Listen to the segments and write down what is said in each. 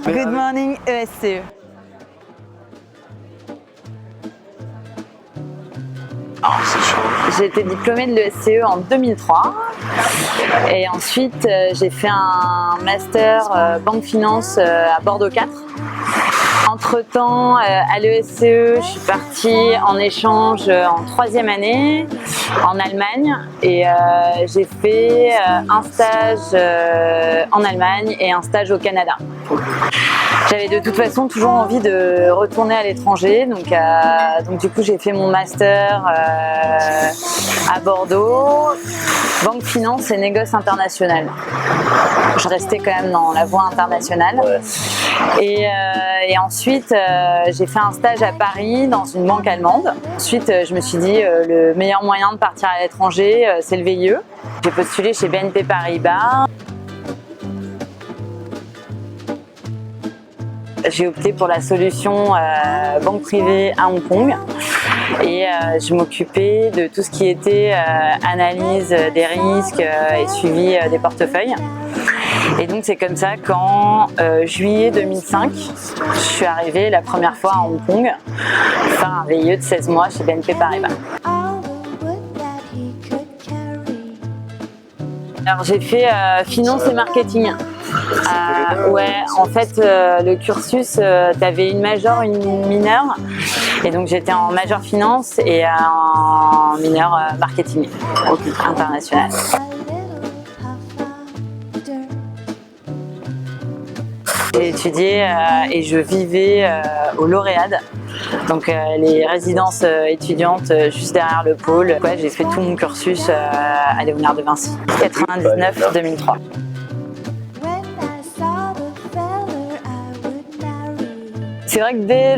Good morning ESCE. J'ai été diplômée de l'ESCE en 2003 et ensuite j'ai fait un master banque finance à Bordeaux 4. Entre-temps, à l'ESCE, je suis partie en échange en 3e année en Allemagne et j'ai fait un stage en Allemagne et un stage au Canada. J'avais de toute façon toujours envie de retourner à l'étranger, donc du coup j'ai fait mon master à Bordeaux, banque finance et négoce international. Je restais quand même dans la voie internationale et ensuite j'ai fait un stage à Paris dans une banque allemande. Ensuite je me suis dit le meilleur moyen de partir à l'étranger c'est le VIE. J'ai postulé chez BNP Paribas. J'ai opté pour la solution banque privée à Hong Kong et je m'occupais de tout ce qui était analyse des risques et suivi des portefeuilles. Et donc c'est comme ça qu'en juillet 2005, je suis arrivée la première fois à Hong Kong faire un VIE de 16 mois chez BNP Paribas. Alors j'ai fait finance et marketing. Ouais, en fait le cursus, tu avais une majeure, une mineure, et donc j'étais en majeure finance et en mineure marketing international. J'ai étudié et je vivais au Lauréade, donc les résidences étudiantes juste derrière le pôle. Ouais, j'ai fait tout mon cursus à Léonard de Vinci, 99-2003. C'est vrai que dès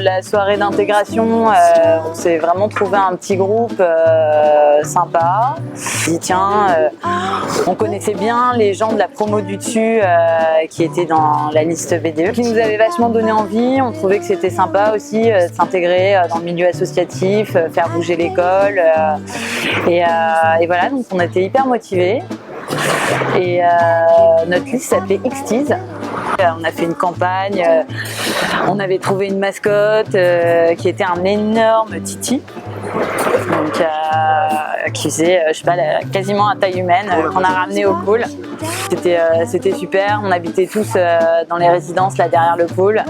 la soirée d'intégration, on s'est vraiment trouvé un petit groupe sympa. On dit tiens, on connaissait bien les gens de la promo du dessus qui étaient dans la liste BDE, qui nous avait vachement donné envie. On trouvait que c'était sympa aussi de s'intégrer dans le milieu associatif, faire bouger l'école. Et voilà, donc on était hyper motivés. Et notre liste s'appelait XTIS. On a fait une campagne, on avait trouvé une mascotte qui était un énorme titi, donc, qui faisait je sais pas, quasiment à taille humaine, qu'on a ramené au pôle. C'était super, on habitait tous dans les résidences là derrière le pôle.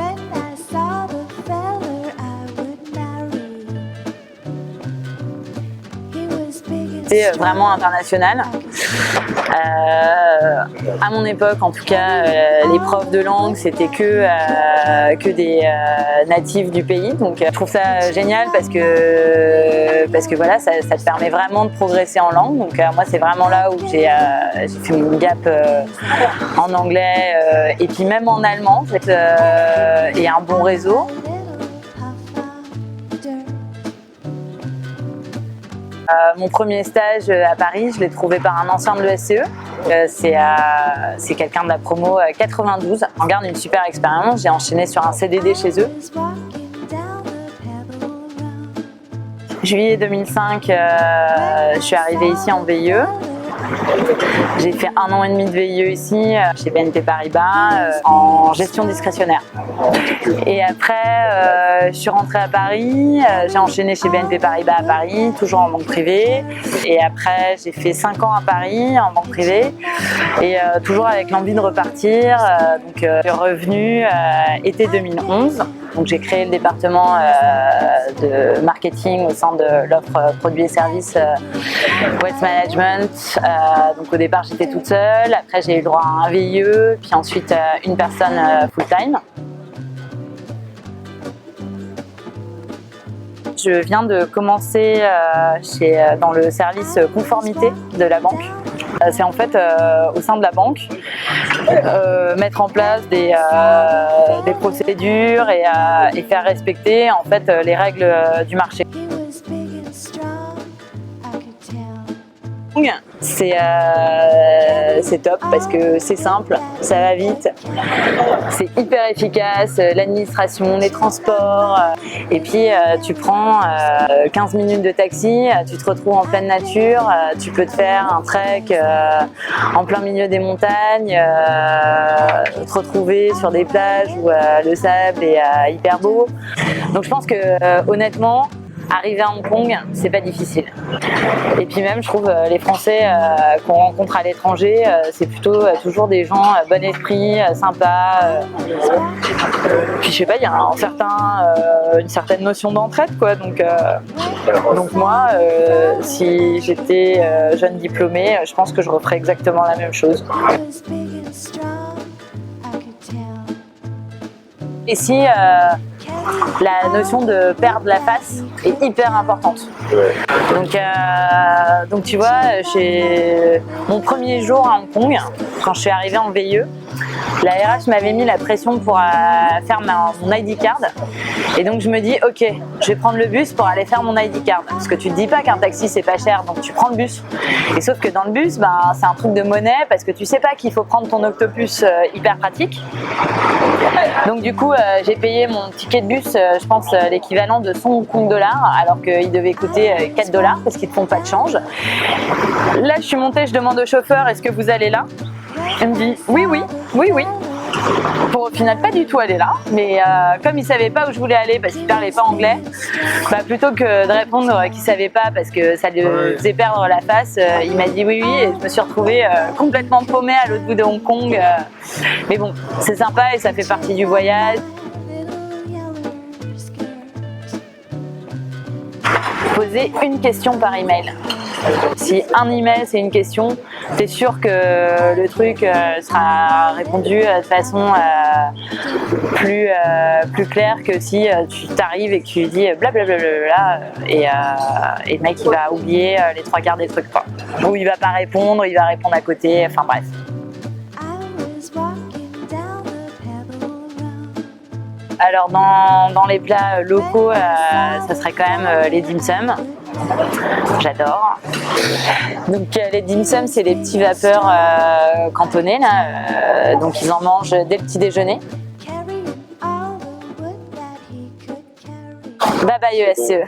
C'était vraiment international. À mon époque, en tout cas, les profs de langue, c'était que des natifs du pays. Donc, je trouve ça génial parce que voilà, ça te permet vraiment de progresser en langue. Donc, moi, c'est vraiment là où j'ai fait mon gap en anglais et puis même en allemand. Et un bon réseau. Mon premier stage à Paris, je l'ai trouvé par un ancien de l'ESCE. C'est quelqu'un de la promo 92. On garde une super expérience. J'ai enchaîné sur un CDD chez eux. Juillet 2005, je suis arrivée ici en VIE. J'ai fait 1 an et demi de VIE ici, chez BNP Paribas, en gestion discrétionnaire. Et après, je suis rentrée à Paris, j'ai enchaîné chez BNP Paribas à Paris, toujours en banque privée. Et après, j'ai fait 5 ans à Paris, en banque privée. Et toujours avec l'envie de repartir. Donc, je suis revenue été 2011. Donc j'ai créé le département de marketing au sein de l'offre produits et services Wealth Management. Donc au départ j'étais toute seule, après j'ai eu droit à un VIE, puis ensuite une personne full-time. Je viens de commencer dans le service conformité de la banque. C'est en fait au sein de la banque mettre en place des procédures et faire respecter en fait les règles du marché. C'est top parce que c'est simple, ça va vite, c'est hyper efficace, l'administration, les transports, et puis tu prends 15 minutes de taxi, tu te retrouves en pleine nature, tu peux te faire un trek en plein milieu des montagnes, te retrouver sur des plages où le sable est hyper beau. Donc je pense que honnêtement, arriver à Hong Kong, c'est pas difficile. Et puis même, je trouve les Français qu'on rencontre à l'étranger, c'est plutôt toujours des gens bon esprit, sympas. Puis je sais pas, il y a une certaine notion d'entraide, quoi. Donc moi, si j'étais jeune diplômée, je pense que je referais exactement la même chose. Ici, la notion de perdre la face est hyper importante. Donc tu vois, chez mon premier jour à Hong Kong, quand je suis arrivée en VIE, la RH m'avait mis la pression pour faire mon ID card. Et donc je me dis, ok, je vais prendre le bus pour aller faire mon ID card. Parce que tu te dis pas qu'un taxi c'est pas cher, donc tu prends le bus. Et sauf que dans le bus, c'est un truc de monnaie parce que tu sais pas qu'il faut prendre ton octopus hyper pratique. Donc du coup, j'ai payé mon ticket de bus, je pense l'équivalent de 100 Hong Kong dollars, alors qu'il devait coûter 4 dollars parce qu'ils ne font pas de change. Là, je suis montée, je demande au chauffeur, est-ce que vous allez là? Il me dit, oui. Pour au final pas du tout aller là, mais comme il savait pas où je voulais aller parce qu'il parlait pas anglais, plutôt que de répondre qu'il savait pas parce que ça lui faisait perdre la face, il m'a dit oui et je me suis retrouvée complètement paumée à l'autre bout de Hong Kong. Mais bon, c'est sympa et ça fait partie du voyage. Poser une question par email. Si un email c'est une question, t'es sûr que le truc sera répondu de façon plus claire que si tu t'arrives et que tu dis blablabla et le mec il va oublier les trois quarts des trucs, quoi. Ou il va pas répondre, il va répondre à côté, enfin bref. Alors dans les plats locaux, ça serait quand même les dim sum. J'adore. Donc les dim sum, c'est les petits vapeurs cantonnés là. Donc ils en mangent dès le petit déjeuner. Bye bye ESCE.